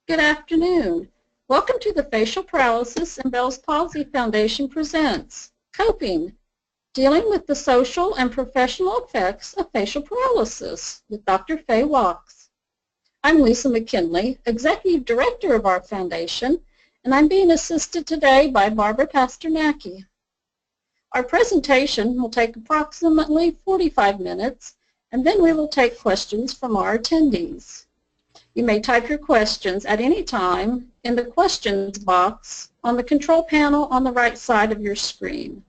Good afternoon. Welcome to the Facial Paralysis and Bell's Palsy Foundation presents Coping, Dealing with the Social and Professional Effects of Facial Paralysis with Dr. Faye Wachs. I'm Lisa McKinley, Executive Director of our foundation, and I'm being assisted today by Barbara Pasternacki. Our presentation will take approximately 45 minutes, and then we will take questions from our attendees. You may type your questions at any time in the questions box on the control panel on the right side of your screen.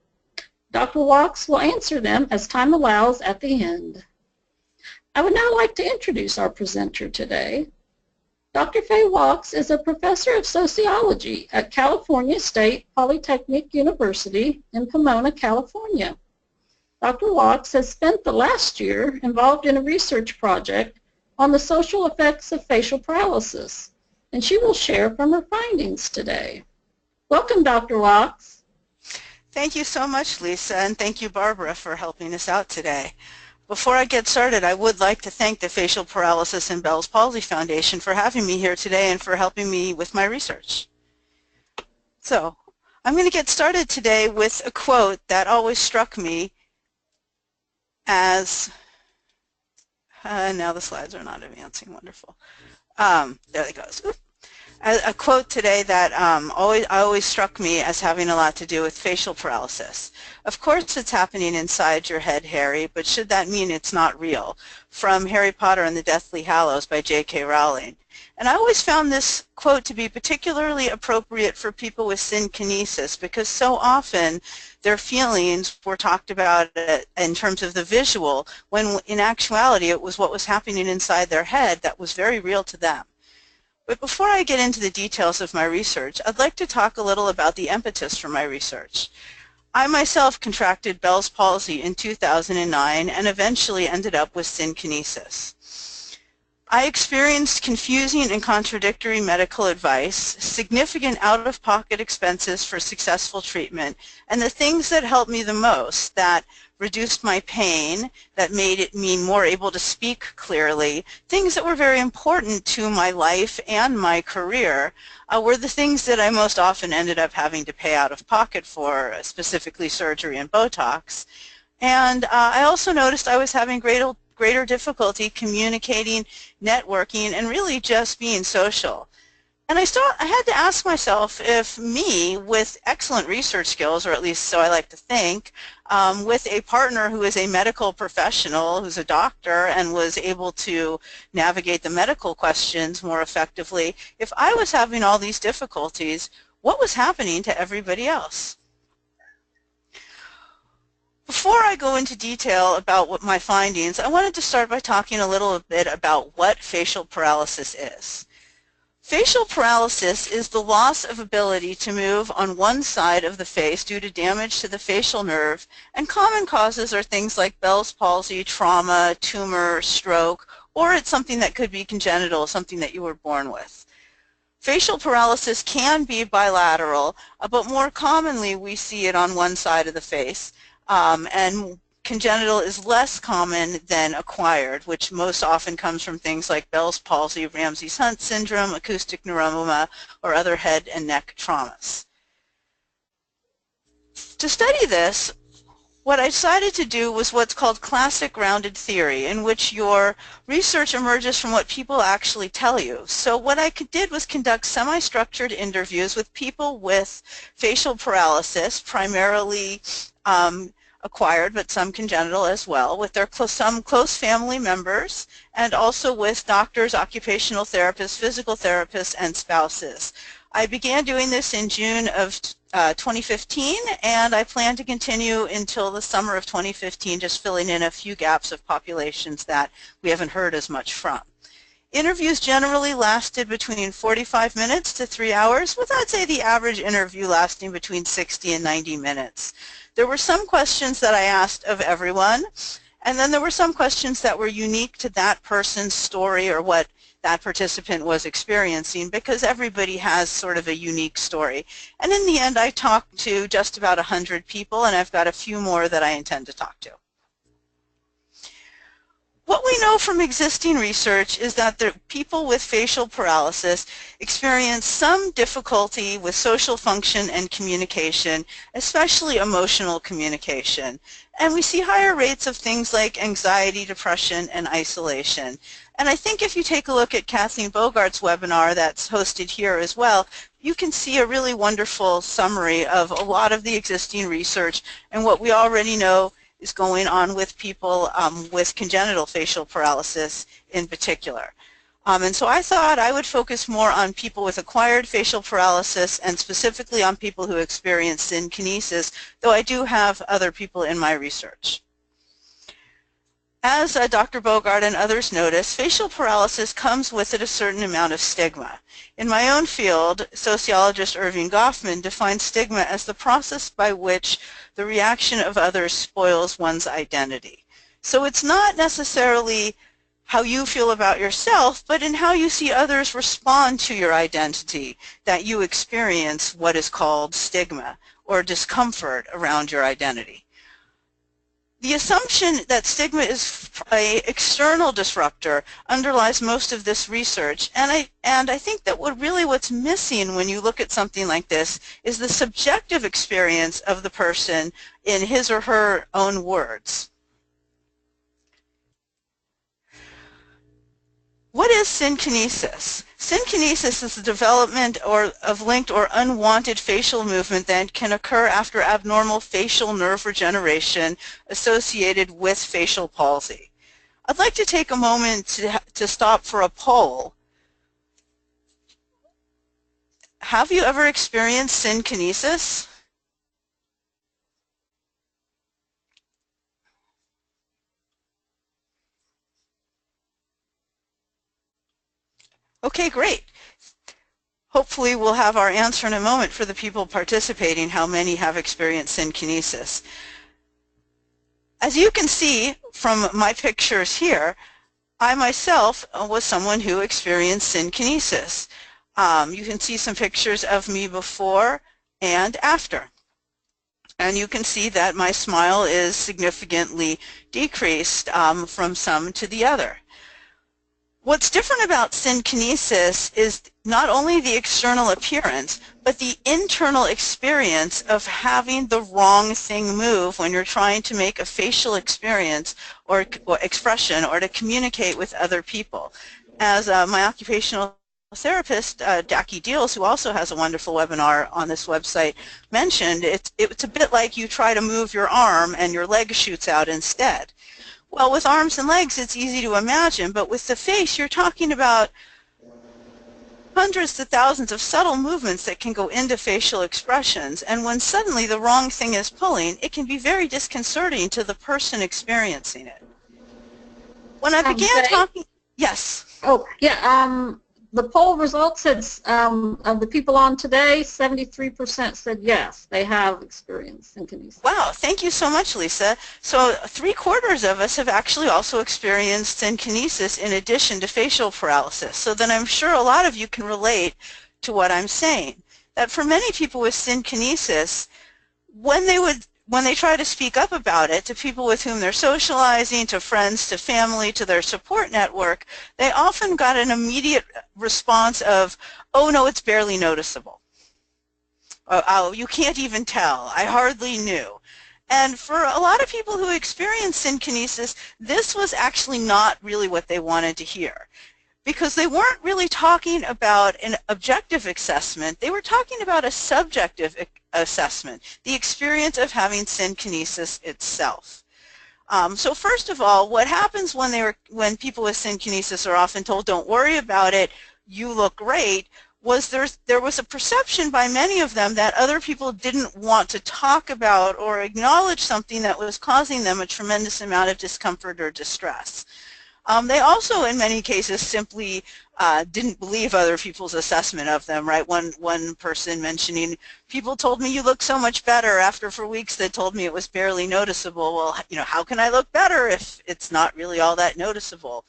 Dr. Wachs will answer them as time allows at the end. I would now like to introduce our presenter today. Dr. Faye Wachs is a professor of sociology at California State Polytechnic University in Pomona, California. Dr. Wachs has spent the last year involved in a research project on the social effects of facial paralysis, and she will share from her findings today. Welcome, Dr. Wachs. Thank you so much, Lisa, and thank you, Barbara, for helping us out today. Before I get started, I would like to thank the Facial Paralysis and Bell's Palsy Foundation for having me here today and for helping me with my research. So, I'm going to get started today with a quote that always struck me as now the slides are not advancing. Wonderful. There it goes. A quote today that always struck me as having a lot to do with facial paralysis. Of course it's happening inside your head, Harry, but should that mean it's not real? From Harry Potter and the Deathly Hallows by J.K. Rowling. And I always found this quote to be particularly appropriate for people with synkinesis because so often their feelings were talked about in terms of the visual when in actuality it was what was happening inside their head that was very real to them. But before I get into the details of my research, I'd like to talk a little about the impetus for my research. I myself contracted Bell's palsy in 2009 and eventually ended up with synkinesis. I experienced confusing and contradictory medical advice, significant out-of-pocket expenses for successful treatment, and the things that helped me the most, that reduced my pain, that made me more able to speak clearly, things that were very important to my life and my career, were the things that I most often ended up having to pay out of pocket for, specifically surgery and Botox. And I also noticed I was having greater difficulty communicating, networking, and really just being social. And I had to ask myself if me, with excellent research skills, or at least so I like to think, with a partner who is a medical professional, who's a doctor, and was able to navigate the medical questions more effectively, if I was having all these difficulties, what was happening to everybody else? Before I go into detail about my findings, I wanted to start by talking a little bit about what facial paralysis is. Facial paralysis is the loss of ability to move on one side of the face due to damage to the facial nerve, and common causes are things like Bell's palsy, trauma, tumor, stroke, or it's something that could be congenital, something that you were born with. Facial paralysis can be bilateral, but more commonly we see it on one side of the face. And congenital is less common than acquired, which most often comes from things like Bell's palsy, Ramsay-Hunt syndrome, acoustic neuroma, or other head and neck traumas. To study this, what I decided to do was what's called classic grounded theory, in which your research emerges from what people actually tell you. So what I did was conduct semi-structured interviews with people with facial paralysis, primarily acquired, but some congenital as well, with some close family members, and also with doctors, occupational therapists, physical therapists, and spouses. I began doing this in June of 2015, and I plan to continue until the summer of 2015, just filling in a few gaps of populations that we haven't heard as much from. Interviews generally lasted between 45 minutes to 3 hours, with I'd say the average interview lasting between 60 and 90 minutes. There were some questions that I asked of everyone, and then there were some questions that were unique to that person's story or what that participant was experiencing, because everybody has sort of a unique story. And in the end, I talked to just about 100 people, and I've got a few more that I intend to talk to. What we know from existing research is that the people with facial paralysis experience some difficulty with social function and communication, especially emotional communication. And we see higher rates of things like anxiety, depression, and isolation. And I think if you take a look at Kathleen Bogart's webinar that's hosted here as well, you can see a really wonderful summary of a lot of the existing research and what we already know is going on with people with congenital facial paralysis in particular. And so I thought I would focus more on people with acquired facial paralysis and specifically on people who experience synkinesis, though I do have other people in my research. As Dr. Bogart and others notice, facial paralysis comes with it a certain amount of stigma. In my own field, sociologist Irving Goffman defines stigma as the process by which the reaction of others spoils one's identity. So it's not necessarily how you feel about yourself, but in how you see others respond to your identity that you experience what is called stigma or discomfort around your identity. The assumption that stigma is an external disruptor underlies most of this research, and I think that what's missing when you look at something like this is the subjective experience of the person in his or her own words. What is synkinesis? Synkinesis is the development of linked or unwanted facial movement that can occur after abnormal facial nerve regeneration associated with facial palsy. I'd like to take a moment to stop for a poll. Have you ever experienced synkinesis? Okay, great. Hopefully we'll have our answer in a moment for the people participating, how many have experienced synkinesis. As you can see from my pictures here, I myself was someone who experienced synkinesis. You can see some pictures of me before and after. And you can see that my smile is significantly decreased from some to the other. What's different about synkinesis is not only the external appearance, but the internal experience of having the wrong thing move when you're trying to make a facial experience or expression or to communicate with other people. As my occupational therapist, Jackie Deals, who also has a wonderful webinar on this website, mentioned, it's a bit like you try to move your arm and your leg shoots out instead. Well, with arms and legs, it's easy to imagine, but with the face, you're talking about hundreds to thousands of subtle movements that can go into facial expressions, and when suddenly the wrong thing is pulling, it can be very disconcerting to the person experiencing it. When I began talking, yes? Oh, yeah, the poll results said of the people on today, 73% said yes, they have experienced synkinesis. Wow, thank you so much, Lisa. So 3/4 of us have actually also experienced synkinesis in addition to facial paralysis. So then I'm sure a lot of you can relate to what I'm saying. That for many people with synkinesis, when they try to speak up about it to people with whom they're socializing, to friends, to family, to their support network, they often got an immediate response of, oh no, it's barely noticeable. Oh, you can't even tell. I hardly knew. And for a lot of people who experience synkinesis, this was actually not really what they wanted to hear, because they weren't really talking about an objective assessment. They were talking about a subjective assessment, the experience of having synkinesis itself. So first of all, what happens when people with synkinesis are often told, don't worry about it, you look great, was there was a perception by many of them that other people didn't want to talk about or acknowledge something that was causing them a tremendous amount of discomfort or distress. They also, in many cases, simply didn't believe other people's assessment of them, right? One person mentioning, people told me you look so much better after for weeks they told me it was barely noticeable. Well, you know, how can I look better if it's not really all that noticeable?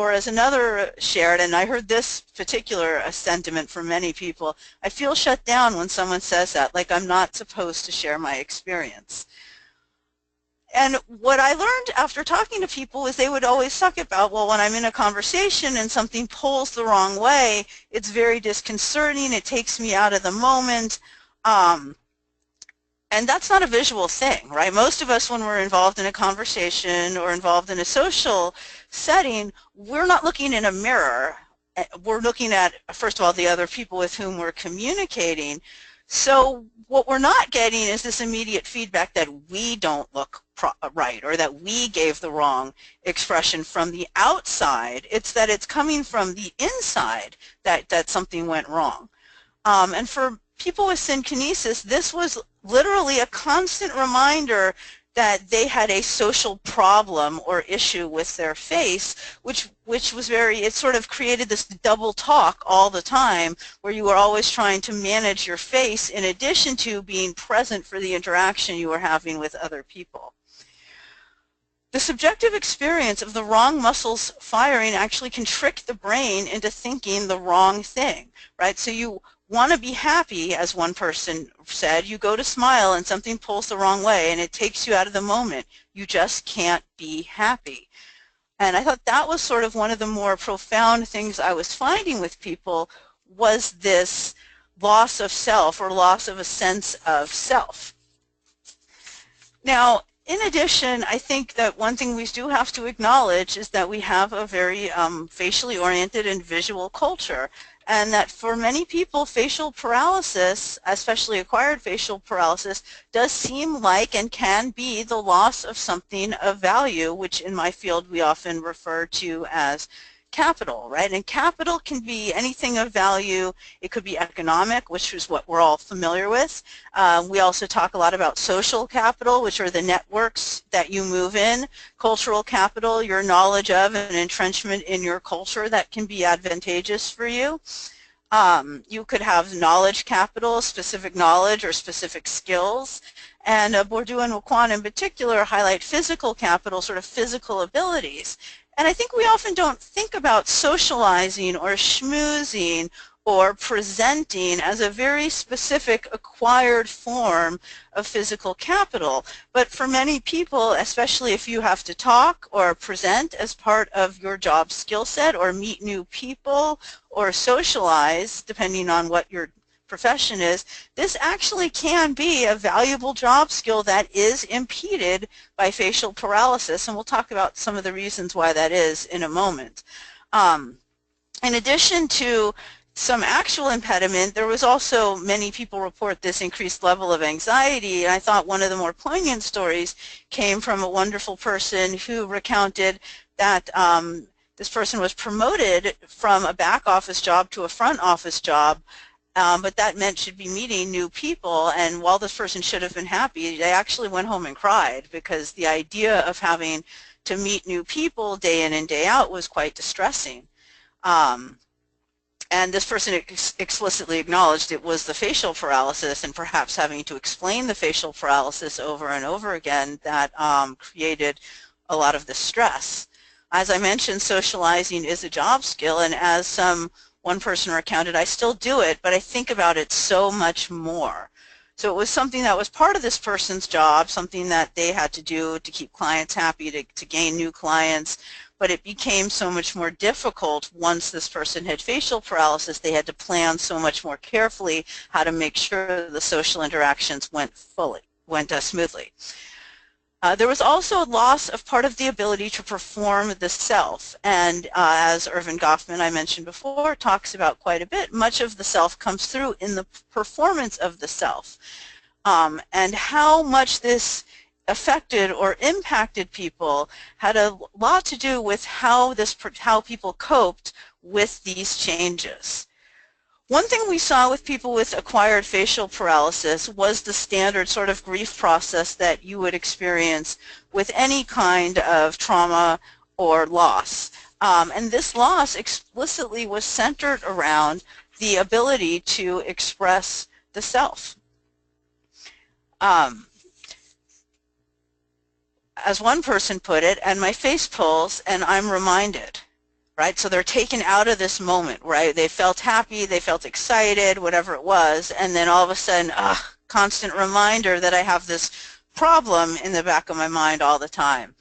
Or as another shared, and I heard this particular sentiment from many people, I feel shut down when someone says that, like I'm not supposed to share my experience. And what I learned after talking to people is they would always talk about, well, when I'm in a conversation and something pulls the wrong way, it's very disconcerting, it takes me out of the moment. And that's not a visual thing, right? Most of us, when we're involved in a conversation or involved in a social setting, we're not looking in a mirror. We're looking at, first of all, the other people with whom we're communicating. So what we're not getting is this immediate feedback that we don't look right or that we gave the wrong expression from the outside. It's that it's coming from the inside that something went wrong. And for people with synkinesis, this was literally a constant reminder that they had a social problem or issue with their face, which was it sort of created this double talk all the time where you were always trying to manage your face in addition to being present for the interaction you were having with other people. The subjective experience of the wrong muscles firing actually can trick the brain into thinking the wrong thing, right? So you want to be happy, as one person said, you go to smile and something pulls the wrong way and it takes you out of the moment. You just can't be happy. And I thought that was sort of one of the more profound things I was finding with people was this loss of self or loss of a sense of self. Now, in addition, I think that one thing we do have to acknowledge is that we have a very facially oriented and visual culture, and that for many people, facial paralysis, especially acquired facial paralysis, does seem like and can be the loss of something of value, which in my field we often refer to as capital, right? And capital can be anything of value. It could be economic, which is what we're all familiar with. We also talk a lot about social capital, which are the networks that you move in. Cultural capital, your knowledge of and entrenchment in your culture that can be advantageous for you. You could have knowledge capital, specific knowledge or specific skills. And Bourdieu and Wachs in particular highlight physical capital, sort of physical abilities. And I think we often don't think about socializing or schmoozing or presenting as a very specific acquired form of physical capital. But for many people, especially if you have to talk or present as part of your job skill set or meet new people or socialize, depending on what your profession is, this actually can be a valuable job skill that is impeded by facial paralysis, and we'll talk about some of the reasons why that is in a moment. In addition to some actual impediment, there was also, many people report this increased level of anxiety, and I thought one of the more poignant stories came from a wonderful person who recounted that this person was promoted from a back office job to a front office job, but that meant she'd be meeting new people, and while this person should have been happy, they actually went home and cried because the idea of having to meet new people day in and day out was quite distressing. And this person explicitly acknowledged it was the facial paralysis and perhaps having to explain the facial paralysis over and over again that created a lot of the stress. As I mentioned, socializing is a job skill, and as one person recounted, I still do it, but I think about it so much more. So it was something that was part of this person's job, something that they had to do to keep clients happy, to gain new clients, but it became so much more difficult once this person had facial paralysis. They had to plan so much more carefully how to make sure the social interactions went smoothly. There was also a loss of part of the ability to perform the self, and as Erving Goffman, I mentioned before, talks about quite a bit, much of the self comes through in the performance of the self, and how much this affected or impacted people had a lot to do with how people coped with these changes. One thing we saw with people with acquired facial paralysis was the standard sort of grief process that you would experience with any kind of trauma or loss. And this loss explicitly was centered around the ability to express the self. As one person put it, and my face pulls and I'm reminded. Right? So they're taken out of this moment, right? They felt happy, they felt excited, whatever it was, and then all of a sudden, constant reminder that I have this problem in the back of my mind all the time.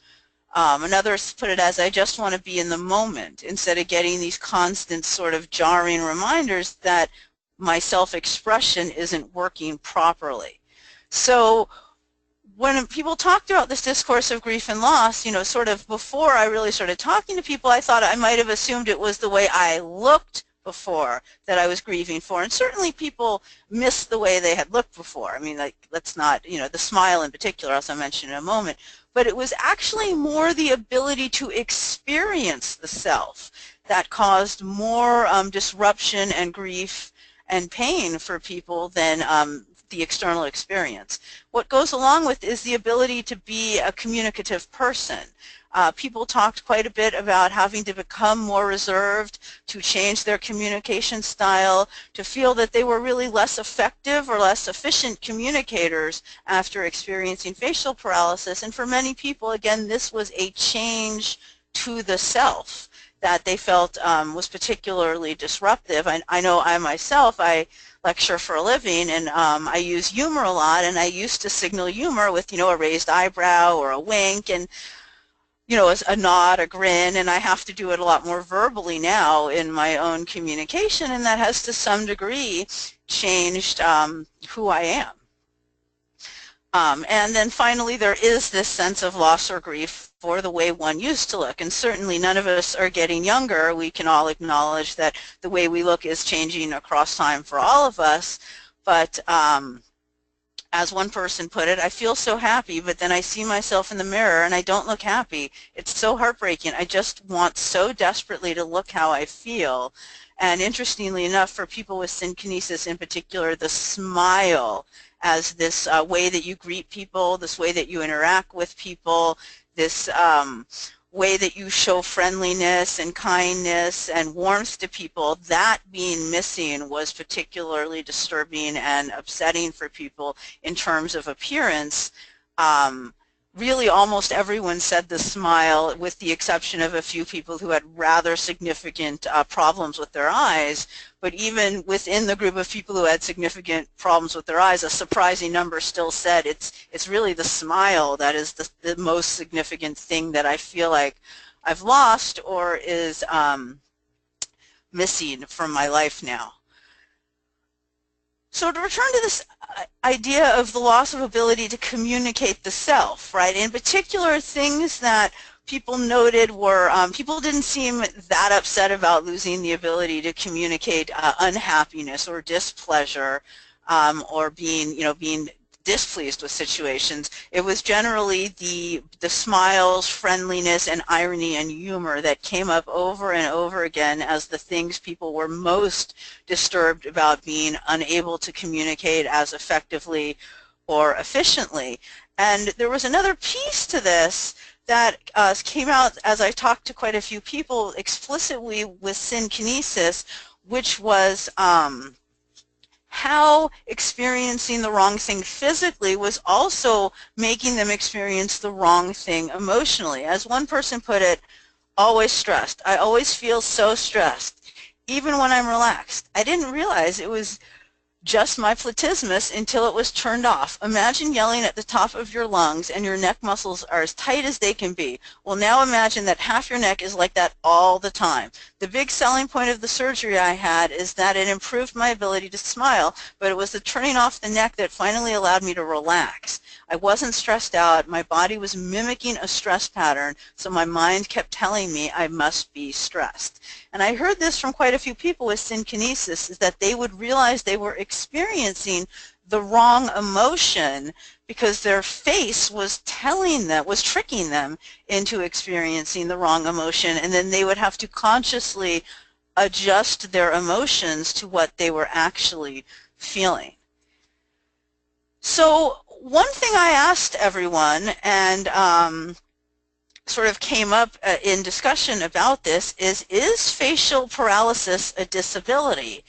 Another put it as, I just want to be in the moment, instead of getting these constant sort of jarring reminders that my self-expression isn't working properly. So when people talked about this discourse of grief and loss, you know, sort of before I really started talking to people, I thought I might have assumed it was the way I looked before that I was grieving for. And certainly people missed the way they had looked before. I mean, like, let's not, you know, the smile in particular, as I mentioned in a moment. But it was actually more the ability to experience the self that caused more disruption and grief and pain for people than the external experience. What goes along with is the ability to be a communicative person. People talked quite a bit about having to become more reserved, to change their communication style, to feel that they were really less effective or less efficient communicators after experiencing facial paralysis. And for many people, again, this was a change to the self that they felt was particularly disruptive. I know I myself, I lecture for a living, and I use humor a lot, and I used to signal humor with, you know, a raised eyebrow or a wink, and, you know, a nod, a grin, and I have to do it a lot more verbally now in my own communication, and that has to some degree changed who I am. And then finally, there is this sense of loss or grief for the way one used to look. And certainly none of us are getting younger. We can all acknowledge that the way we look is changing across time for all of us. But as one person put it, I feel so happy, but then I see myself in the mirror and I don't look happy. It's so heartbreaking. I just want so desperately to look how I feel. And interestingly enough, for people with synkinesis in particular, the smile as this way that you greet people, this way that you interact with people, this way that you show friendliness and kindness and warmth to people, that being missing was particularly disturbing and upsetting for people in terms of appearance. Really almost everyone said the smile, with the exception of a few people who had rather significant problems with their eyes. But even within the group of people who had significant problems with their eyes, a surprising number still said it's really the smile that is the most significant thing that I feel like I've lost or is missing from my life now. So to return to this idea of the loss of ability to communicate the self, right? In particular, things that people noted were people didn't seem that upset about losing the ability to communicate unhappiness or displeasure or being displeased with situations. It was generally the smiles, friendliness, and irony and humor that came up over and over again as the things people were most disturbed about being unable to communicate as effectively or efficiently. And there was another piece to this that came out as I talked to quite a few people explicitly with synkinesis, which was how experiencing the wrong thing physically was also making them experience the wrong thing emotionally. As one person put it, always stressed. I always feel so stressed, even when I'm relaxed. I didn't realize it was just my platysmus until it was turned off. Imagine yelling at the top of your lungs and your neck muscles are as tight as they can be. Well, now imagine that half your neck is like that all the time. The big selling point of the surgery I had is that it improved my ability to smile, but it was the turning off the neck that finally allowed me to relax. I wasn't stressed out. My body was mimicking a stress pattern, so my mind kept telling me I must be stressed. And I heard this from quite a few people with synkinesis, is that they would realize they were experiencing the wrong emotion because their face was tricking them into experiencing the wrong emotion, and then they would have to consciously adjust their emotions to what they were actually feeling. So one thing I asked everyone, and sort of came up in discussion about this, is facial paralysis a disability?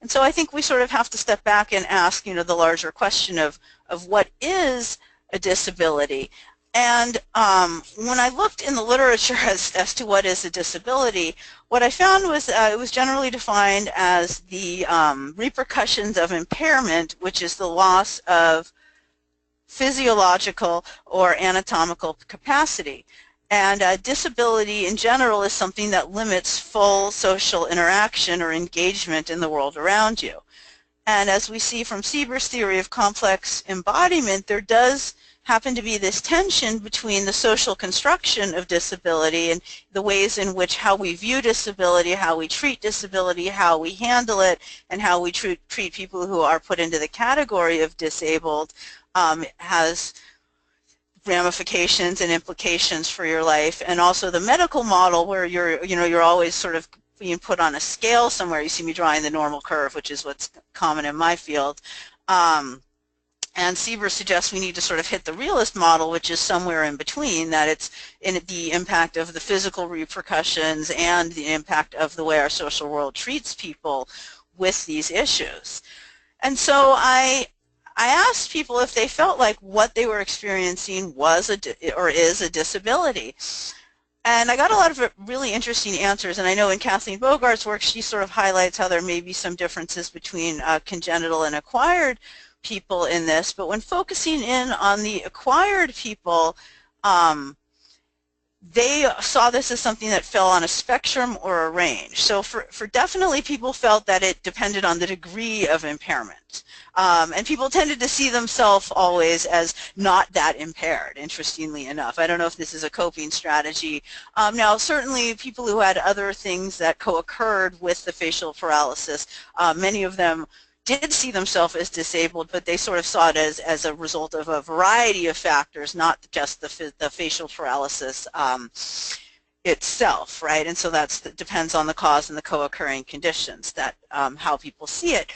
And so I think we sort of have to step back and ask, you know, the larger question of what is a disability. And when I looked in the literature as to what is a disability, what I found was it was generally defined as the repercussions of impairment, which is the loss of physiological or anatomical capacity. And disability in general is something that limits full social interaction or engagement in the world around you. And as we see from Siebert's theory of complex embodiment, there does happen to be this tension between the social construction of disability and the ways in which how we view disability, how we treat disability, how we handle it, and how we treat people who are put into the category of disabled has ramifications and implications for your life. And also the medical model where you're always sort of being put on a scale somewhere. You see me drawing the normal curve, which is what's common in my field. And Siebert suggests we need to sort of hit the realist model, which is somewhere in between, that it's in the impact of the physical repercussions and the impact of the way our social world treats people with these issues. And so I asked people if they felt like what they were experiencing was or is a disability. And I got a lot of really interesting answers, and I know in Kathleen Bogart's work she sort of highlights how there may be some differences between congenital and acquired people in this, but when focusing in on the acquired people, they saw this as something that fell on a spectrum or a range. So for definitely people felt that it depended on the degree of impairment. And people tended to see themselves always as not that impaired, interestingly enough. I don't know if this is a coping strategy. Now, certainly people who had other things that co-occurred with the facial paralysis, many of them did see themselves as disabled, but they sort of saw it as a result of a variety of factors, not just the facial paralysis itself, right? And so that depends on the cause and the co-occurring conditions, that how people see it.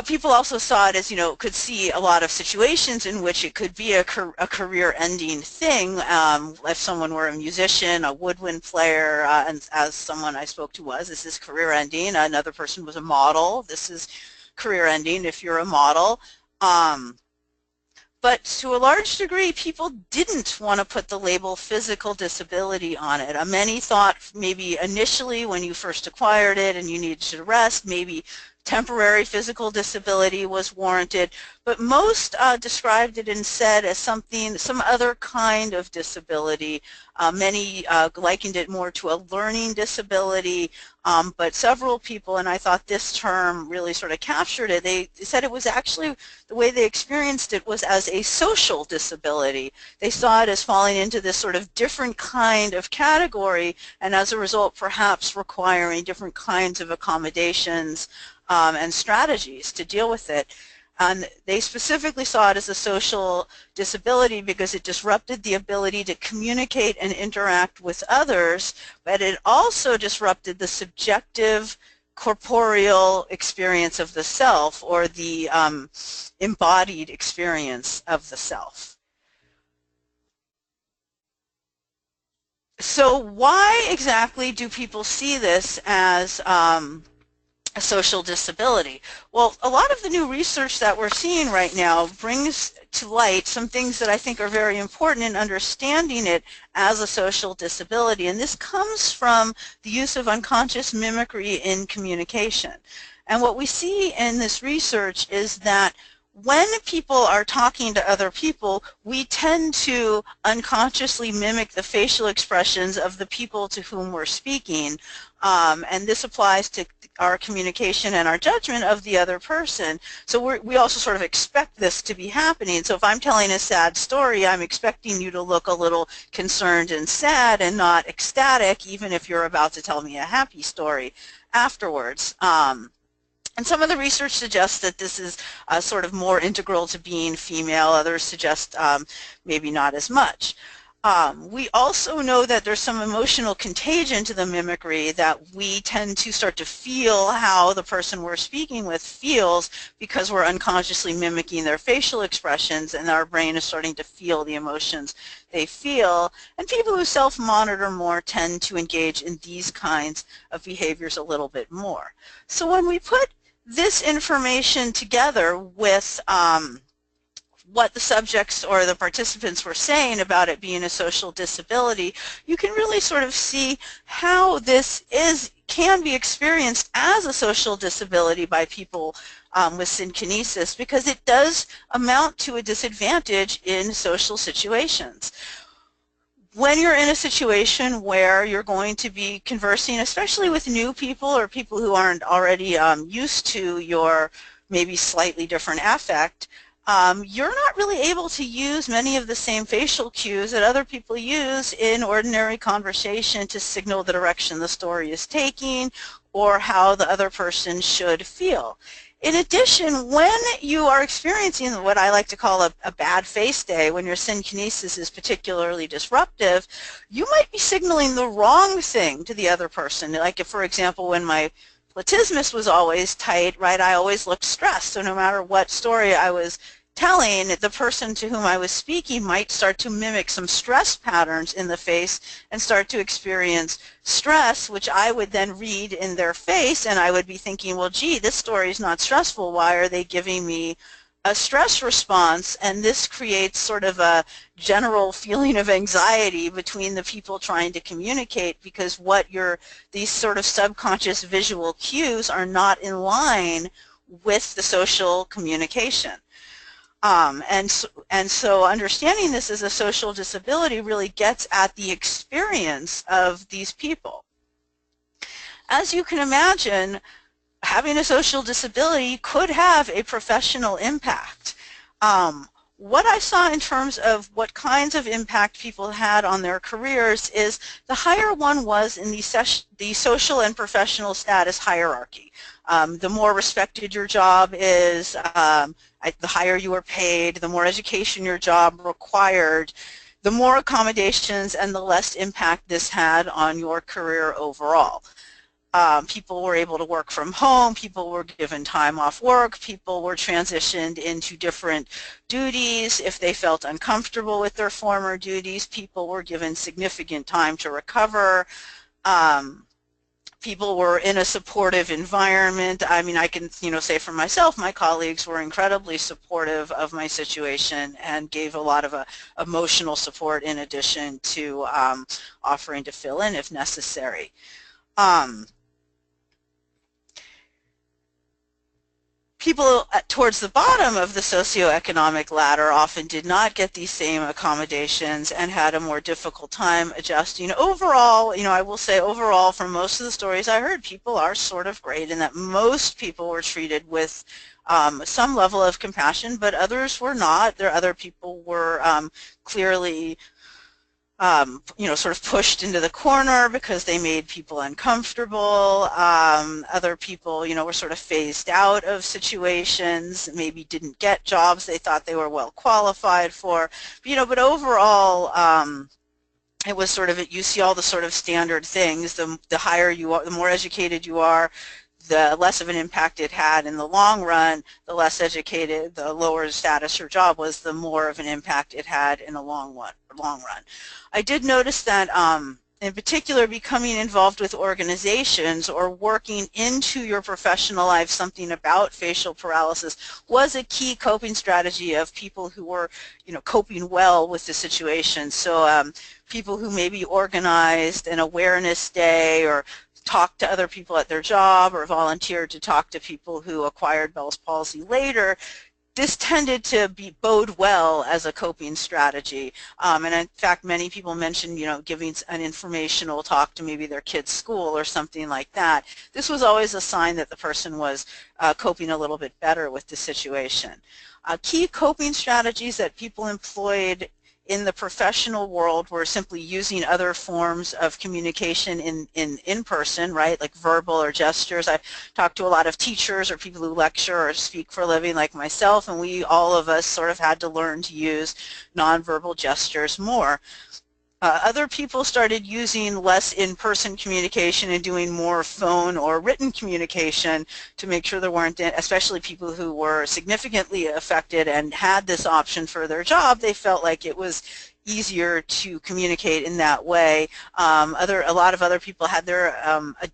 People also saw it as, could see a lot of situations in which it could be a career-ending thing. If someone were a musician, a woodwind player, and as someone I spoke to was, this is career-ending. Another person was a model. This is career-ending if you're a model. But to a large degree, people didn't want to put the label physical disability on it. Many thought maybe initially when you first acquired it and you needed to rest, maybe temporary physical disability was warranted, but most described it instead as some other kind of disability. Many likened it more to a learning disability, but several people, and I thought this term really sort of captured it, they said it was actually, the way they experienced it was as a social disability. They saw it as falling into this sort of different kind of category, and as a result perhaps requiring different kinds of accommodations and strategies to deal with it. And they specifically saw it as a social disability because it disrupted the ability to communicate and interact with others, but it also disrupted the subjective corporeal experience of the self, or the embodied experience of the self. So why exactly do people see this as a social disability? Well, a lot of the new research that we're seeing right now brings to light some things that I think are very important in understanding it as a social disability, and this comes from the use of unconscious mimicry in communication. And what we see in this research is that when people are talking to other people, we tend to unconsciously mimic the facial expressions of the people to whom we're speaking, and this applies to our communication and our judgment of the other person. So we also sort of expect this to be happening. So if I'm telling a sad story, I'm expecting you to look a little concerned and sad and not ecstatic, even if you're about to tell me a happy story afterwards. And some of the research suggests that this is sort of more integral to being female. Others suggest maybe not as much. We also know that there's some emotional contagion to the mimicry, that we tend to start to feel how the person we're speaking with feels because we're unconsciously mimicking their facial expressions, and our brain is starting to feel the emotions they feel. And people who self-monitor more tend to engage in these kinds of behaviors a little bit more. So when we put this information together with what the subjects or the participants were saying about it being a social disability, you can really sort of see how this can be experienced as a social disability by people with synkinesis, because it does amount to a disadvantage in social situations. When you're in a situation where you're going to be conversing, especially with new people or people who aren't already used to your maybe slightly different affect, you're not really able to use many of the same facial cues that other people use in ordinary conversation to signal the direction the story is taking or how the other person should feel. In addition, when you are experiencing what I like to call a bad face day, when your synkinesis is particularly disruptive, you might be signaling the wrong thing to the other person. Like if, for example, when my platysmus was always tight, right, I always looked stressed. So no matter what story I was telling, the person to whom I was speaking might start to mimic some stress patterns in the face and start to experience stress, which I would then read in their face, and I would be thinking, well, gee, this story is not stressful. Why are they giving me a stress response? And this creates sort of a general feeling of anxiety between the people trying to communicate, because these sort of subconscious visual cues are not in line with the social communication. And so understanding this as a social disability really gets at the experience of these people. As you can imagine, having a social disability could have a professional impact. What I saw in terms of what kinds of impact people had on their careers is the higher one was in the social and professional status hierarchy. The more respected your job is, the higher you are paid, the more education your job required, the more accommodations and the less impact this had on your career overall. People were able to work from home, people were given time off work, people were transitioned into different duties. If they felt uncomfortable with their former duties, people were given significant time to recover. People were in a supportive environment. I mean, I can, say for myself, my colleagues were incredibly supportive of my situation and gave a lot of emotional support in addition to offering to fill in if necessary. People towards the bottom of the socioeconomic ladder often did not get these same accommodations and had a more difficult time adjusting. Overall, I will say overall, from most of the stories I heard, people are sort of great in that most people were treated with some level of compassion, but others were not. Other people were clearly sort of pushed into the corner because they made people uncomfortable. Other people, were sort of phased out of situations, maybe didn't get jobs they thought they were well qualified for. But overall, it was sort of, you see all the sort of standard things. The higher you are, the more educated you are, the less of an impact it had in the long run. The less educated, the lower status your job was, the more of an impact it had in the long run. I did notice that in particular becoming involved with organizations or working into your professional life something about facial paralysis was a key coping strategy of people who were coping well with the situation. So people who maybe organized an awareness day or talked to other people at their job or volunteered to talk to people who acquired Bell's palsy later, this tended to bode well as a coping strategy. And in fact, many people mentioned, giving an informational talk to maybe their kid's school or something like that. This was always a sign that the person was coping a little bit better with the situation. Key coping strategies that people employed in the professional world were simply using other forms of communication in person, right, like verbal or gestures. I've talked to a lot of teachers or people who lecture or speak for a living like myself, and all of us sort of had to learn to use nonverbal gestures more. Other people started using less in-person communication and doing more phone or written communication to make sure there weren't, especially people who were significantly affected and had this option for their job, they felt like it was easier to communicate in that way. A lot of other people had their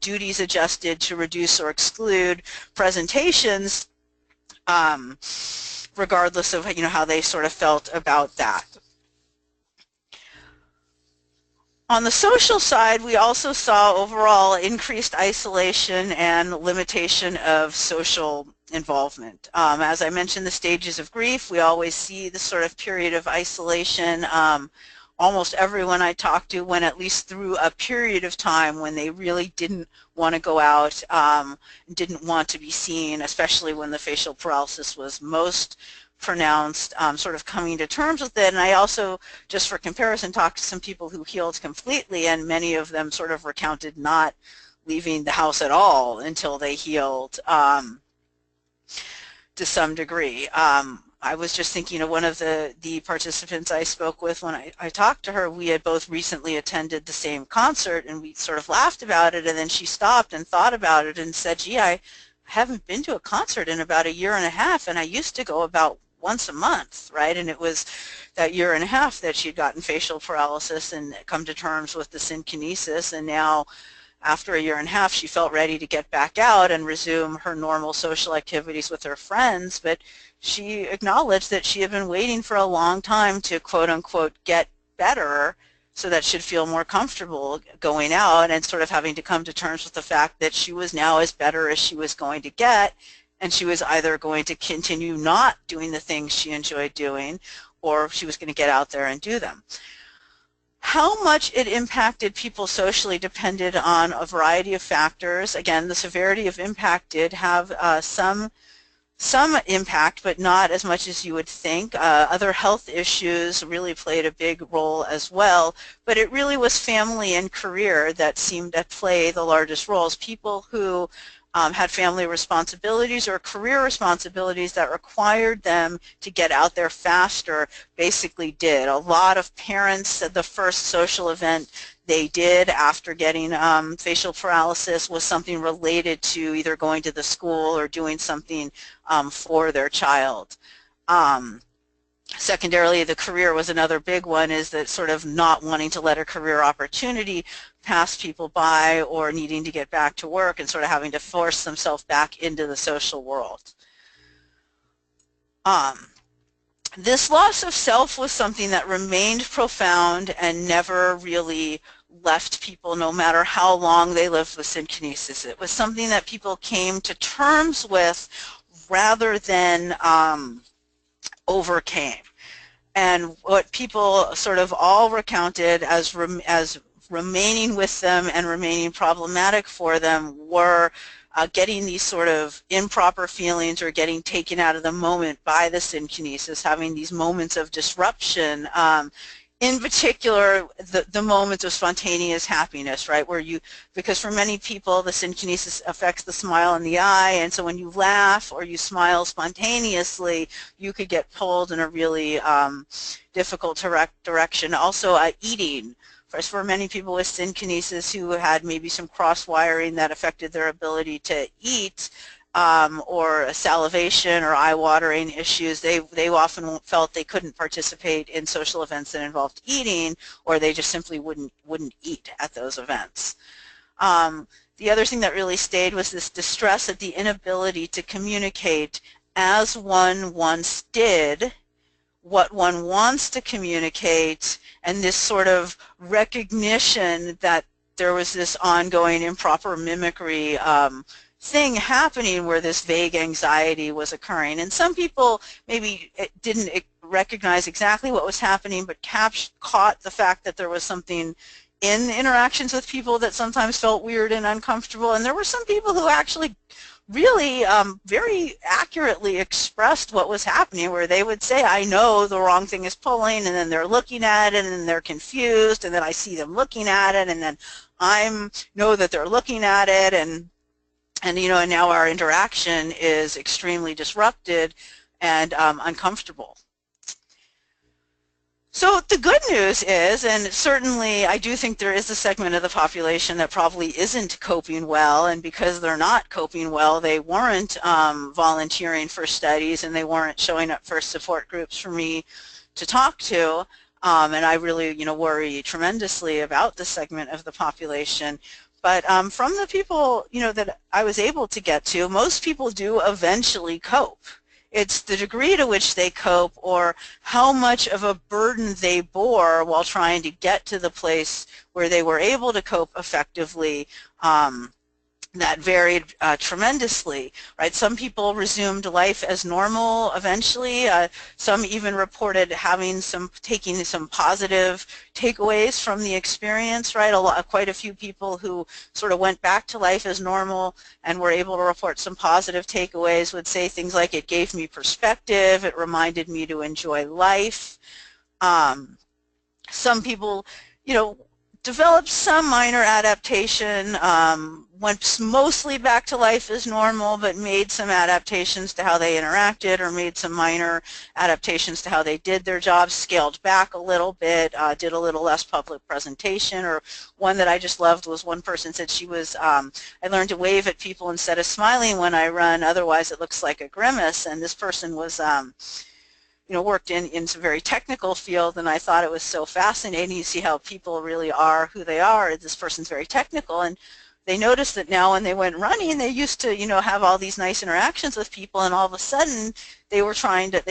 duties adjusted to reduce or exclude presentations, regardless of how they sort of felt about that. On the social side, we also saw overall increased isolation and limitation of social involvement. As I mentioned, the stages of grief, we always see the sort of period of isolation. Almost everyone I talked to went at least through a period of time when they really didn't want to go out, didn't want to be seen, especially when the facial paralysis was most pronounced, sort of coming to terms with it. And I also, just for comparison, talked to some people who healed completely, and many of them sort of recounted not leaving the house at all until they healed to some degree. I was just thinking of one of the participants I spoke with when I talked to her. We had both recently attended the same concert, and we sort of laughed about it, and then she stopped and thought about it and said, gee, I haven't been to a concert in about 1.5 years, and I used to go about once a month, right? And it was that 1.5 years that she'd gotten facial paralysis and come to terms with the synkinesis, and now after 1.5 years she felt ready to get back out and resume her normal social activities with her friends, but she acknowledged that she had been waiting for a long time to quote-unquote get better so that she'd feel more comfortable going out, and sort of having to come to terms with the fact that she was now as better as she was going to get, and she was either going to continue not doing the things she enjoyed doing, or she was going to get out there and do them. How much it impacted people socially depended on a variety of factors. Again, the severity of impact did have some impact, but not as much as you would think. Other health issues really played a big role as well, but it really was family and career that seemed to play the largest roles. People who had family responsibilities or career responsibilities that required them to get out there faster basically did. A lot of parents said the first social event they did after getting facial paralysis was something related to either going to the school or doing something for their child. Secondarily, the career was another big one, is that sort of not wanting to let a career opportunity pass people by, or needing to get back to work and sort of having to force themselves back into the social world. This loss of self was something that remained profound and never really left people, no matter how long they lived with synkinesis. It was something that people came to terms with rather than overcame. And what people sort of all recounted as remaining with them and remaining problematic for them were getting these sort of improper feelings or getting taken out of the moment by the synkinesis, having these moments of disruption. In particular, the moments of spontaneous happiness, right, where you, because for many people the synkinesis affects the smile in the eye, and so when you laugh or you smile spontaneously, you could get pulled in a really difficult direction. Also, eating. For many people with synkinesis who had maybe some cross-wiring that affected their ability to eat, or salivation or eye-watering issues, they often felt they couldn't participate in social events that involved eating, or they just simply wouldn't eat at those events. The other thing that really stayed was this distress at the inability to communicate as one once did what one wants to communicate, and this sort of recognition that there was this ongoing improper mimicry thing happening where this vague anxiety was occurring. And some people maybe didn't recognize exactly what was happening, but caught the fact that there was something in interactions with people that sometimes felt weird and uncomfortable. And there were some people who actually really very accurately expressed what was happening, where they would say, I know the wrong thing is pulling, and then they're looking at it, and then they're confused, and then I see them looking at it, and then I know that they're looking at it, and you know, and now our interaction is extremely disrupted and uncomfortable. So the good news is, and certainly I do think there is a segment of the population that probably isn't coping well, and because they're not coping well, they weren't volunteering for studies, and they weren't showing up for support groups for me to talk to, and I really, you know, worry tremendously about this segment of the population. But from the people, you know, that I was able to get to, most people do eventually cope. It's the degree to which they cope or how much of a burden they bore while trying to get to the place where they were able to cope effectively. That varied tremendously, right? Some people resumed life as normal eventually. Some even reported taking some positive takeaways from the experience, right? Quite a few people who sort of went back to life as normal and were able to report some positive takeaways would say things like, it gave me perspective, it reminded me to enjoy life. Some people, developed some minor adaptation, went mostly back to life as normal, but made some adaptations to how they interacted or made some minor adaptations to how they did their jobs, scaled back a little bit, did a little less public presentation. Or one that I just loved was one person said she was, I learned to wave at people instead of smiling when I run, otherwise it looks like a grimace. And this person was worked in some very technical field, and I thought it was so fascinating to see how people really are who they are. This person's very technical, and they noticed that now when they went running, they used to, have all these nice interactions with people, and all of a sudden they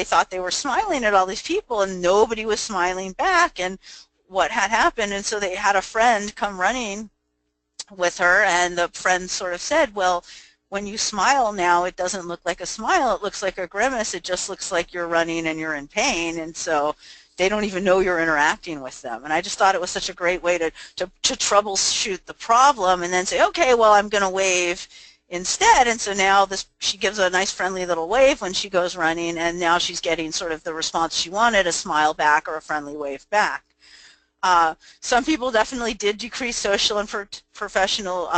thought they were smiling at all these people, and nobody was smiling back, and what had happened, and so they had a friend come running with her, and the friend sort of said, well, when you smile now, it doesn't look like a smile, it looks like a grimace, it just looks like you're running and you're in pain, and so they don't even know you're interacting with them. And I just thought it was such a great way to troubleshoot the problem and then say, okay, well, I'm going to wave instead. And so now she gives a nice friendly little wave when she goes running, and now she's getting sort of the response she wanted, a smile back or a friendly wave back. Some people definitely did decrease social and professional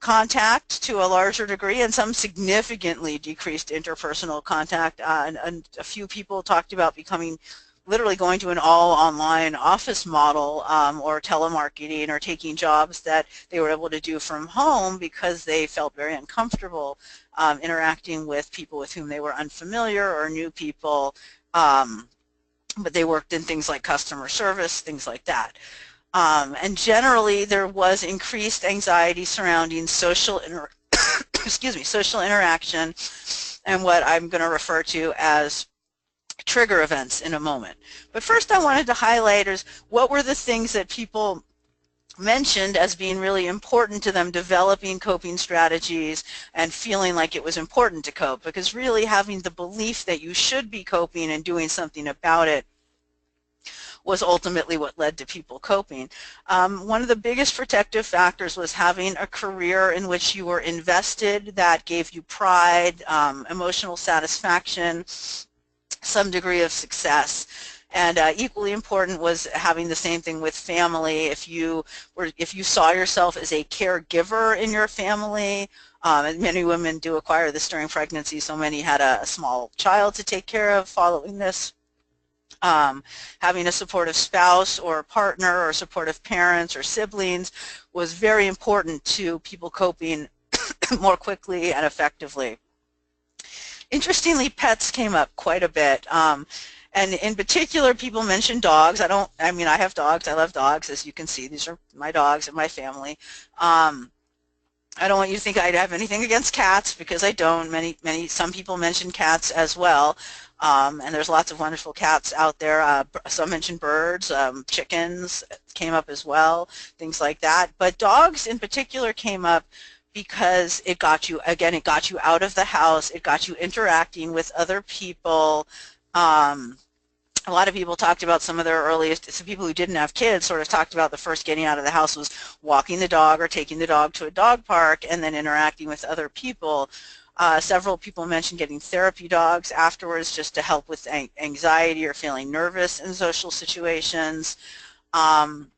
contact to a larger degree, and some significantly decreased interpersonal contact. And a few people talked about literally going to an all-online office model or telemarketing or taking jobs that they were able to do from home because they felt very uncomfortable interacting with people with whom they were unfamiliar or new people, but they worked in things like customer service, things like that. And generally, there was increased anxiety surrounding social interaction and what I'm going to refer to as trigger events in a moment. But first I wanted to highlight is what were the things that people mentioned as being really important to them developing coping strategies and feeling like it was important to cope, because really having the belief that you should be coping and doing something about it was ultimately what led to people coping. One of the biggest protective factors was having a career in which you were invested, that gave you pride, emotional satisfaction, some degree of success. And equally important was having the same thing with family. If you saw yourself as a caregiver in your family, and many women do acquire this during pregnancy, so many had a small child to take care of following this. Having a supportive spouse or partner or supportive parents or siblings was very important to people coping more quickly and effectively. Interestingly, pets came up quite a bit. And in particular, people mentioned dogs. I have dogs. I love dogs, as you can see. These are my dogs and my family. I don't want you to think I have anything against cats, because I don't. Some people mention cats as well. And there's lots of wonderful cats out there. Some mentioned birds, chickens came up as well, things like that. But dogs in particular came up because it got you out of the house, it got you interacting with other people. A lot of people talked about some people who didn't have kids sort of talked about the first getting out of the house was walking the dog or taking the dog to a dog park and then interacting with other people. Several people mentioned getting therapy dogs afterwards just to help with anxiety or feeling nervous in social situations. And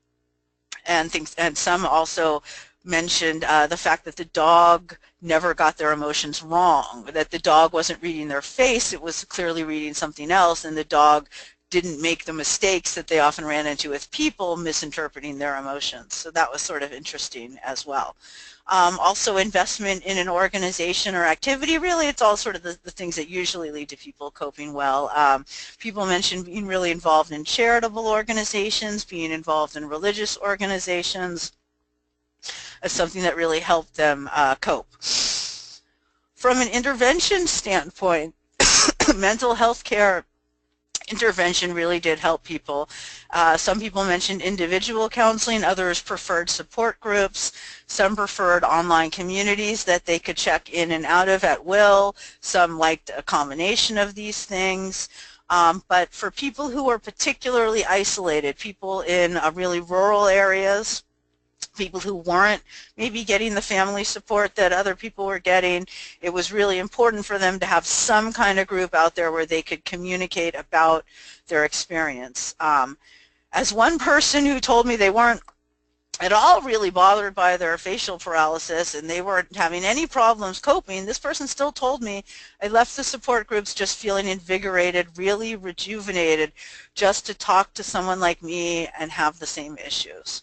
some also mentioned the fact that the dog never got their emotions wrong, that the dog wasn't reading their face, it was clearly reading something else, and the dog didn't make the mistakes that they often ran into with people misinterpreting their emotions. So that was sort of interesting as well. Also, investment in an organization or activity, really it's all sort of the things that usually lead to people coping well. People mentioned being really involved in charitable organizations, being involved in religious organizations as something that really helped them cope. From an intervention standpoint, mental health care intervention really did help people. Some people mentioned individual counseling, others preferred support groups, some preferred online communities that they could check in and out of at will, some liked a combination of these things. But for people who were particularly isolated, people in really rural areas, people who weren't maybe getting the family support that other people were getting, it was really important for them to have some kind of group out there where they could communicate about their experience. As one person who told me they weren't at all really bothered by their facial paralysis and they weren't having any problems coping, this person still told me, I left the support groups just feeling invigorated, really rejuvenated, just to talk to someone like me and have the same issues.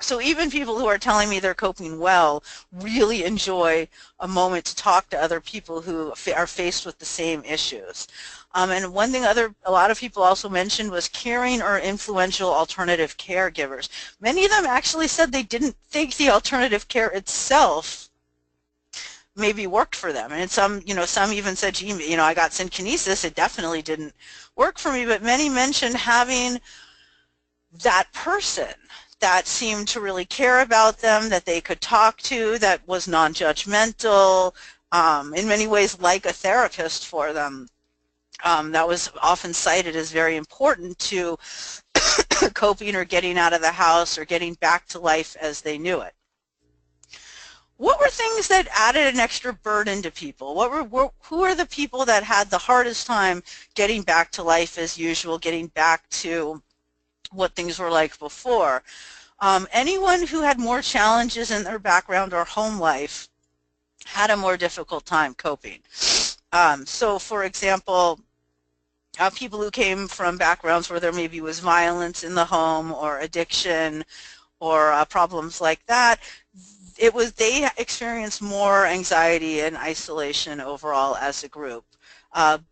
So even people who are telling me they're coping well really enjoy a moment to talk to other people who are faced with the same issues. And one thing a lot of people also mentioned was caring or influential alternative caregivers. Many of them actually said they didn't think the alternative care itself maybe worked for them. And some even said, gee, I got synkinesis, it definitely didn't work for me. But many mentioned having that person that seemed to really care about them, that they could talk to, that was non-judgmental, in many ways like a therapist for them. That was often cited as very important to coping or getting out of the house or getting back to life as they knew it. What were things that added an extra burden to people? Who are the people that had the hardest time getting back to life as usual, getting back to what things were like before? Anyone who had more challenges in their background or home life had a more difficult time coping. So for example, people who came from backgrounds where there maybe was violence in the home or addiction or problems like that, they experienced more anxiety and isolation overall as a group.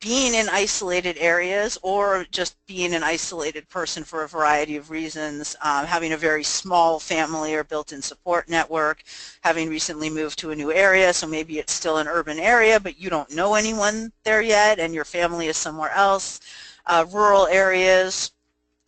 Being in isolated areas or just being an isolated person for a variety of reasons, having a very small family or built-in support network, having recently moved to a new area, so maybe it's still an urban area but you don't know anyone there yet and your family is somewhere else, rural areas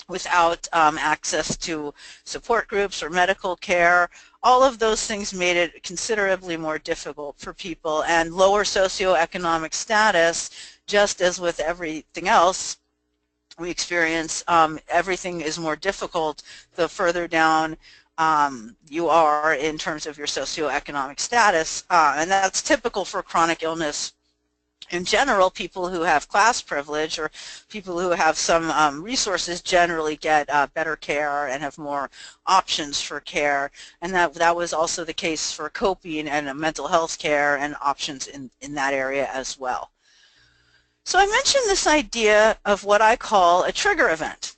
without access to support groups or medical care. All of those things made it considerably more difficult for people, and lower socioeconomic status, just as with everything else we experience, everything is more difficult the further down you are in terms of your socioeconomic status, and that's typical for chronic illness. In general, people who have class privilege or people who have some resources generally get better care and have more options for care, and that was also the case for coping and mental health care and options in that area as well. So I mentioned this idea of what I call a trigger event.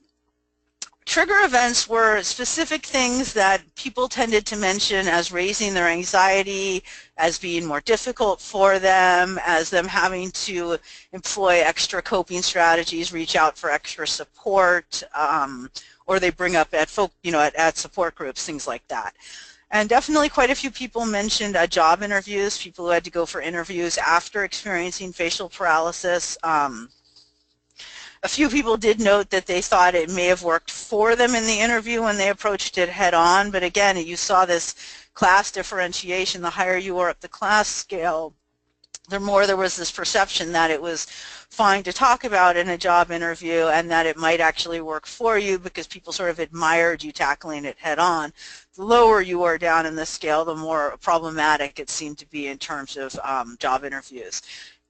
Trigger events were specific things that people tended to mention as raising their anxiety, as being more difficult for them, as them having to employ extra coping strategies, reach out for extra support, or they bring up at support groups, things like that. And definitely quite a few people mentioned job interviews, people who had to go for interviews after experiencing facial paralysis. A few people did note that they thought it may have worked for them in the interview when they approached it head-on, but again, you saw this class differentiation. The higher you were up the class scale, the more there was this perception that it was fine to talk about in a job interview and that it might actually work for you because people sort of admired you tackling it head-on. The lower you were down in the scale, the more problematic it seemed to be in terms of job interviews.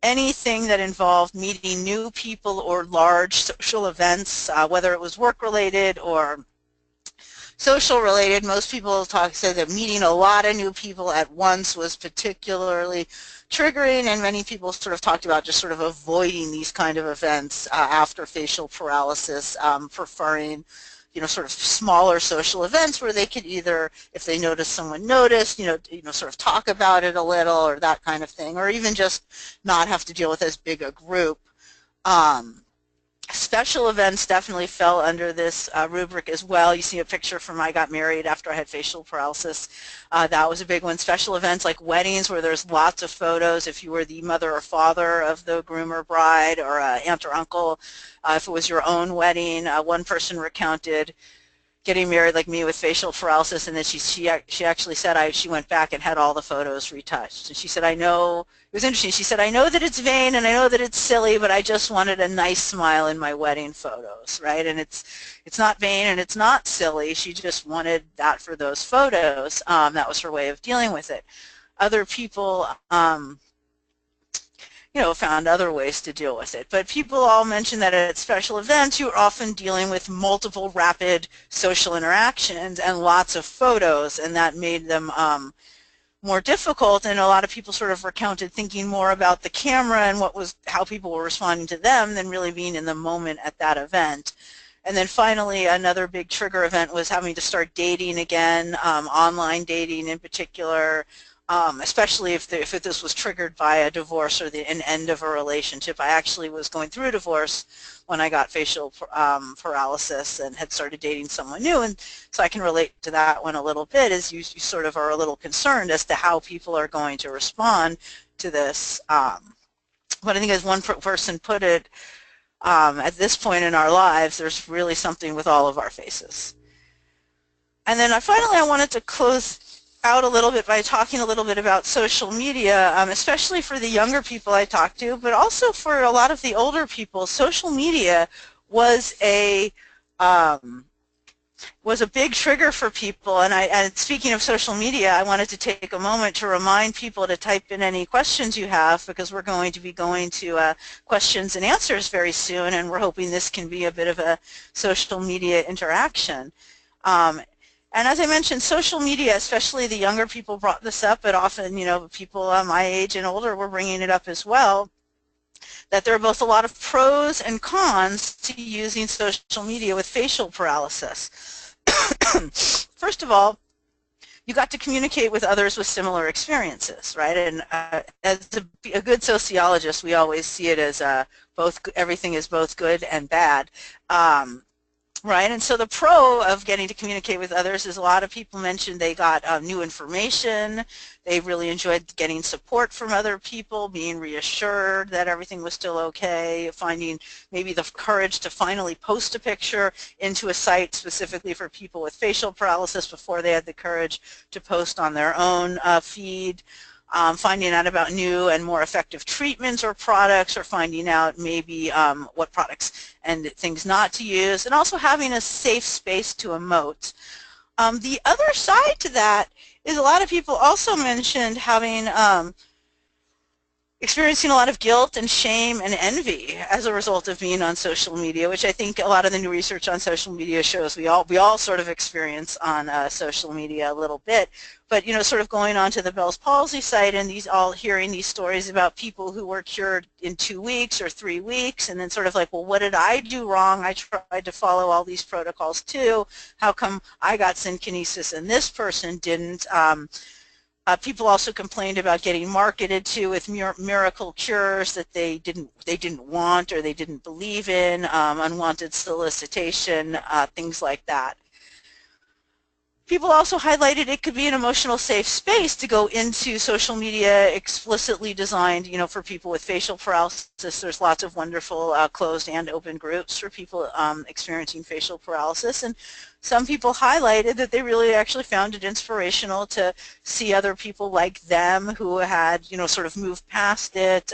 Anything that involved meeting new people or large social events, whether it was work-related or social-related, most people say that meeting a lot of new people at once was particularly triggering, and many people sort of talked about just sort of avoiding these kind of events after facial paralysis, preferring sort of smaller social events where they could either, if they noticed someone noticed, sort of talk about it a little or that kind of thing, or even just not have to deal with as big a group. Special events definitely fell under this rubric as well. You see a picture from I got married after I had facial paralysis. That was a big one. Special events like weddings where there's lots of photos if you were the mother or father of the groom or bride, or aunt or uncle. If it was your own wedding, one person recounted getting married like me with facial paralysis, and then she actually said she went back and had all the photos retouched. And she said, I know, it was interesting, she said, I know that it's vain and I know that it's silly, but I just wanted a nice smile in my wedding photos, right? And it's not vain and it's not silly. She just wanted that for those photos. That was her way of dealing with it. Other people found other ways to deal with it. But people all mention that at special events, you're often dealing with multiple rapid social interactions and lots of photos, and that made them more difficult. And a lot of people sort of recounted thinking more about the camera and how people were responding to them than really being in the moment at that event. And then finally, another big trigger event was having to start dating again, online dating in particular. Especially if this was triggered by a divorce or an end of a relationship. I actually was going through a divorce when I got facial paralysis and had started dating someone new, and so I can relate to that one a little bit, as you sort of are a little concerned as to how people are going to respond to this. But I think as one person put it, at this point in our lives, there's really something with all of our faces. And then finally I wanted to close out a little bit by talking a little bit about social media, especially for the younger people I talk to, but also for a lot of the older people. Social media was a big trigger for people, and speaking of social media, I wanted to take a moment to remind people to type in any questions you have, because we're going to be going to questions and answers very soon, and we're hoping this can be a bit of a social media interaction. And as I mentioned, social media, especially the younger people brought this up, but often, people my age and older were bringing it up as well, that there are both a lot of pros and cons to using social media with facial paralysis. First of all, you got to communicate with others with similar experiences, right? And as a good sociologist, we always see it as everything is both good and bad. Right, and so the pro of getting to communicate with others is a lot of people mentioned they got new information, they really enjoyed getting support from other people, being reassured that everything was still okay, finding maybe the courage to finally post a picture into a site specifically for people with facial paralysis before they had the courage to post on their own feed. Finding out about new and more effective treatments or products, or finding out maybe what products and things not to use, and also having a safe space to emote. The other side to that is a lot of people also mentioned having experiencing a lot of guilt and shame and envy as a result of being on social media, which I think a lot of the new research on social media shows we all sort of experience on social media a little bit. But sort of going on to the Bell's Palsy site and hearing these stories about people who were cured in 2 weeks or 3 weeks, and then sort of like, well, what did I do wrong? I tried to follow all these protocols too. How come I got synkinesis and this person didn't? People also complained about getting marketed to with miracle cures that they didn't want or they didn't believe in, unwanted solicitation, things like that. People also highlighted it could be an emotional safe space to go into social media explicitly designed, for people with facial paralysis. There's lots of wonderful closed and open groups for people experiencing facial paralysis, and some people highlighted that they really actually found it inspirational to see other people like them who had, sort of moved past it.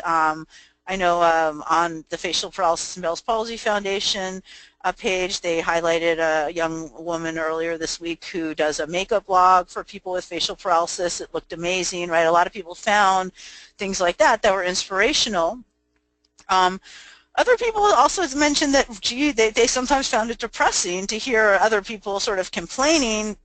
I know on the Facial Paralysis and Bell's Palsy Foundation page, they highlighted a young woman earlier this week who does a makeup blog for people with facial paralysis. It looked amazing, right? A lot of people found things like that were inspirational. Other people also mentioned that, gee, they sometimes found it depressing to hear other people sort of complaining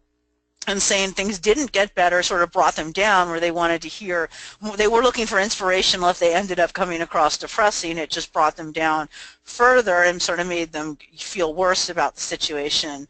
and saying things didn't get better, sort of brought them down, where they wanted to hear, they were looking for inspirational. If they ended up coming across depressing, it just brought them down further and sort of made them feel worse about the situation.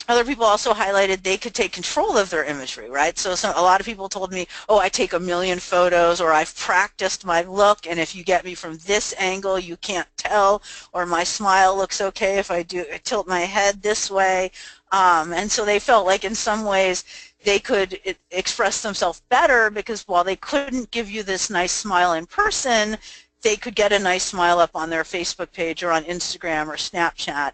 Other people also highlighted they could take control of their imagery, right? So a lot of people told me, oh, I take a million photos, or I've practiced my look, and if you get me from this angle, you can't tell, or my smile looks okay if I tilt my head this way. And so they felt like in some ways they could express themselves better, because while they couldn't give you this nice smile in person, they could get a nice smile up on their Facebook page or on Instagram or Snapchat.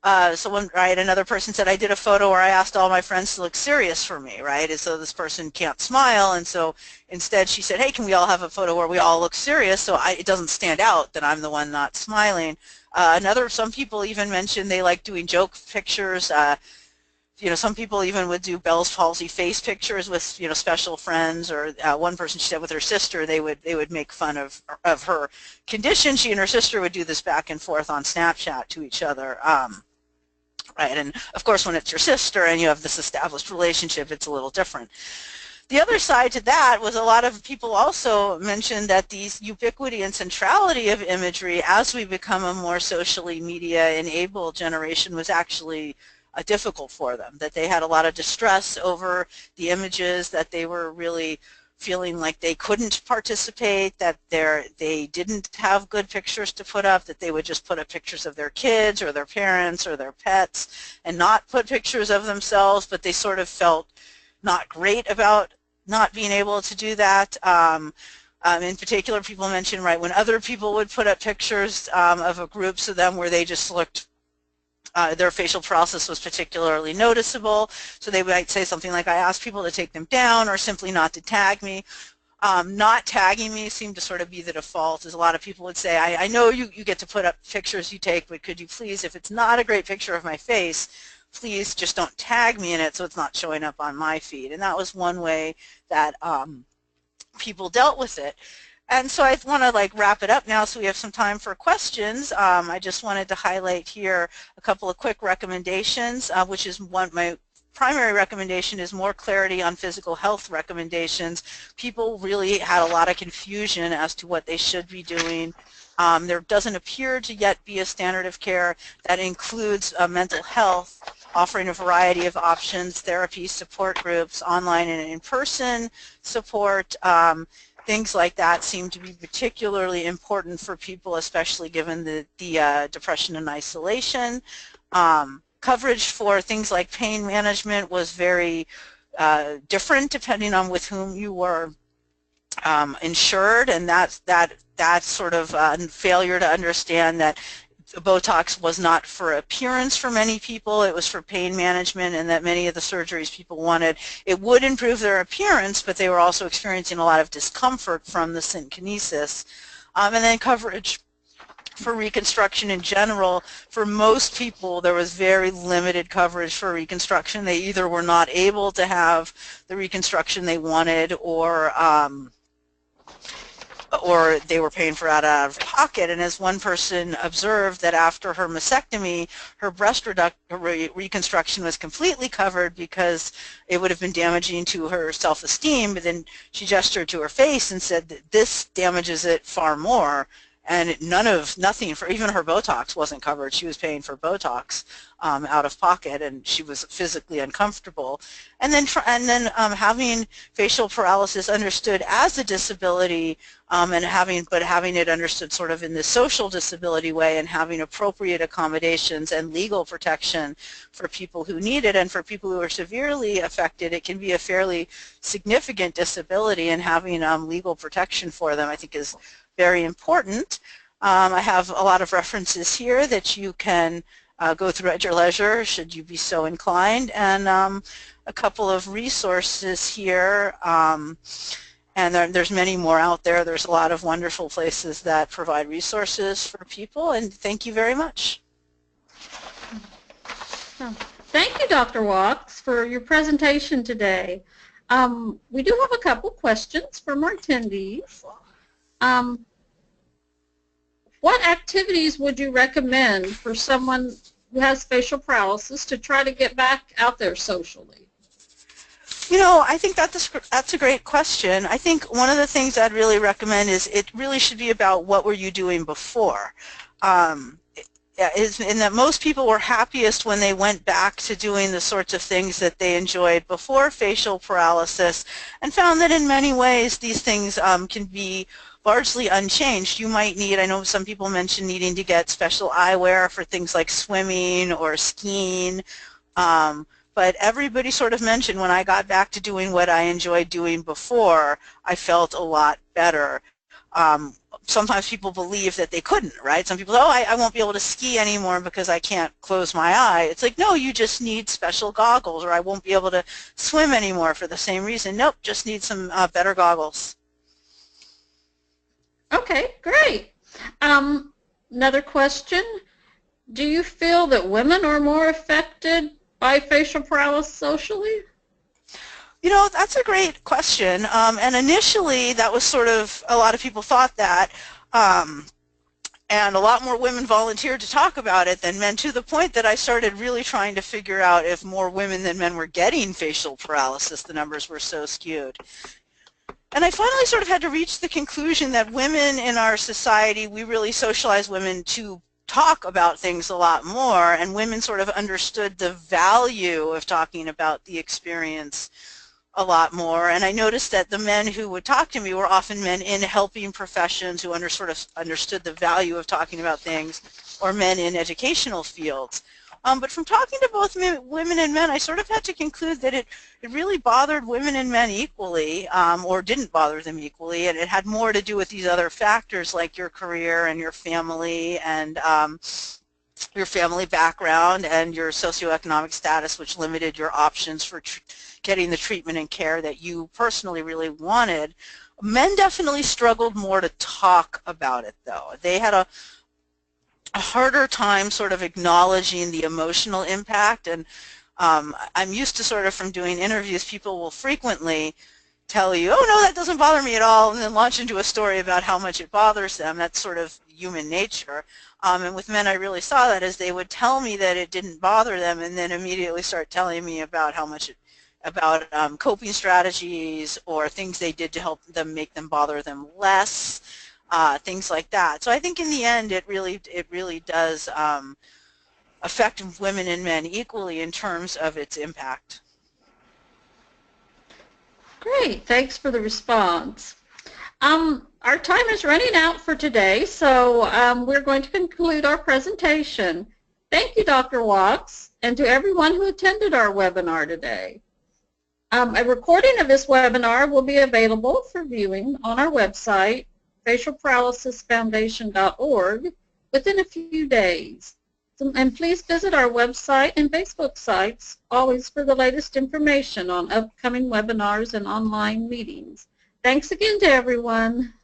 Another person said, I did a photo where I asked all my friends to look serious for me, right? And so this person can't smile, and so instead she said, hey, can we all have a photo where we all look serious so it doesn't stand out that I'm the one not smiling? Some people even mentioned they like doing joke pictures. Some people even would do Bell's palsy face pictures with, special friends, or one person, she said, with her sister, they would make fun of her condition. She and her sister would do this back and forth on Snapchat to each other. Right, and of course when it's your sister and you have this established relationship, it's a little different. The other side to that was a lot of people also mentioned that these ubiquity and centrality of imagery as we become a more socially media-enabled generation was actually difficult for them, that they had a lot of distress over the images, that they were really feeling like they couldn't participate, that they didn't have good pictures to put up, that they would just put up pictures of their kids or their parents or their pets and not put pictures of themselves, but they sort of felt not great about not being able to do that. In particular, people mentioned, right, when other people would put up pictures of a groups of them where they just looked their facial paralysis was particularly noticeable, so they might say something like, I asked people to take them down, or simply not to tag me. Not tagging me seemed to sort of be the default, as a lot of people would say, I know you get to put up pictures you take, but could you please, if it's not a great picture of my face, please just don't tag me in it so it's not showing up on my feed. And that was one way that people dealt with it. And so I want to wrap it up now so we have some time for questions. I just wanted to highlight here a couple of quick recommendations, which is my primary recommendation is more clarity on physical health recommendations. People really had a lot of confusion as to what they should be doing. There doesn't appear to yet be a standard of care that includes mental health, offering a variety of options, therapy, support groups, online and in-person support. Things like that seem to be particularly important for people, especially given the depression and isolation. Coverage for things like pain management was very different depending on with whom you were insured, and that sort of failure to understand that Botox was not for appearance for many people, it was for pain management, and that many of the surgeries people wanted, it would improve their appearance, but they were also experiencing a lot of discomfort from the synkinesis. And then coverage for reconstruction in general, for most people there was very limited coverage for reconstruction. They either were not able to have the reconstruction they wanted, or they were paying for it out of pocket. And as one person observed, that after her mastectomy, her breast reconstruction was completely covered because it would have been damaging to her self-esteem, but then she gestured to her face and said that this damages it far more. And nothing for even her Botox wasn't covered. She was paying for Botox out of pocket, and she was physically uncomfortable. And then having facial paralysis understood as a disability, and having it understood sort of in the social disability way, and having appropriate accommodations and legal protection for people who need it, and for people who are severely affected, it can be a fairly significant disability, and having legal protection for them, I think, is very important. I have a lot of references here that you can go through at your leisure, should you be so inclined, and a couple of resources here, and there's many more out there. There's a lot of wonderful places that provide resources for people, and thank you very much. Thank you, Dr. Wachs, for your presentation today. We do have a couple questions from our attendees. What activities would you recommend for someone who has facial paralysis to try to get back out there socially? I think that's a great question. I think one of the things I'd really recommend is it really should be about what were you doing before. in that most people were happiest when they went back to doing the sorts of things that they enjoyed before facial paralysis, and found that in many ways these things can be largely unchanged. You might need, I know some people mentioned needing to get special eyewear for things like swimming or skiing, but everybody sort of mentioned when I got back to doing what I enjoyed doing before, I felt a lot better. Sometimes people believe that they couldn't, right? Some people say, oh, I won't be able to ski anymore because I can't close my eye. It's like, no, you just need special goggles, or I won't be able to swim anymore for the same reason. Nope, just need some better goggles. Okay, great. Another question. Do you feel that women are more affected by facial paralysis socially? You know, that's a great question, and initially that was sort of, a lot of people thought that, and a lot more women volunteered to talk about it than men, to the point that I started really trying to figure out if more women than men were getting facial paralysis. The numbers were so skewed. And I finally sort of had to reach the conclusion that women in our society, we really socialize women to talk about things a lot more, and women sort of understood the value of talking about the experience a lot more. And I noticed that the men who would talk to me were often men in helping professions who sort of understood the value of talking about things, or men in educational fields. But from talking to both women and men, I sort of had to conclude that it really bothered women and men equally, or didn't bother them equally, and it had more to do with these other factors like your career and your family and your family background and your socioeconomic status, which limited your options for getting the treatment and care that you personally really wanted. Men definitely struggled more to talk about it, though. They had a harder time sort of acknowledging the emotional impact, and I'm used to sort of, from doing interviews, people will frequently tell you, oh no, that doesn't bother me at all, and then launch into a story about how much it bothers them. That's sort of human nature. And with men I really saw that, as they would tell me that it didn't bother them and then immediately start telling me about how much about coping strategies or things they did to help them make them bother them less, things like that. So I think in the end it really does affect women and men equally in terms of its impact. Great, thanks for the response. Our time is running out for today, so we're going to conclude our presentation. Thank you, Dr. Wachs, and to everyone who attended our webinar today. A recording of this webinar will be available for viewing on our website, facialparalysisfoundation.org, within a few days. And please visit our website and Facebook sites always for the latest information on upcoming webinars and online meetings. Thanks again to everyone.